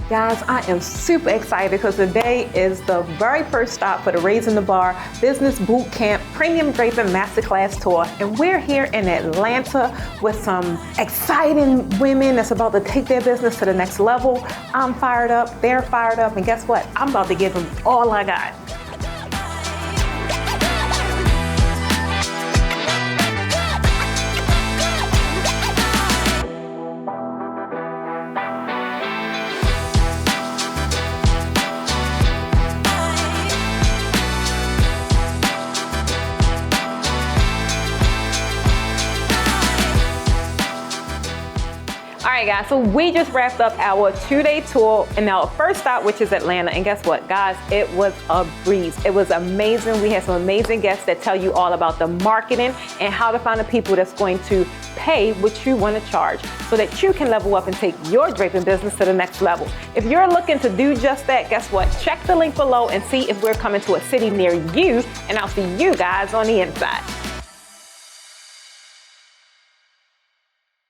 Guys, I am super excited because today is the very first stop for the Raising the Bar Business Boot Camp Premium Draping Masterclass Tour. And we're here in Atlanta with some exciting women that's about to take their business to the next level. I'm fired up, they're fired up, and guess what? I'm about to give them all I got. All right, guys, so we just wrapped up our 2-day tour and our first stop, which is Atlanta. And guess what, guys? It was a breeze. It was amazing. We had some amazing guests that tell you all about the marketing and how to find the people that's going to pay what you want to charge so that you can level up and take your draping business to the next level. If you're looking to do just that, guess what? Check the link below and see if we're coming to a city near you, and I'll see you guys on the inside.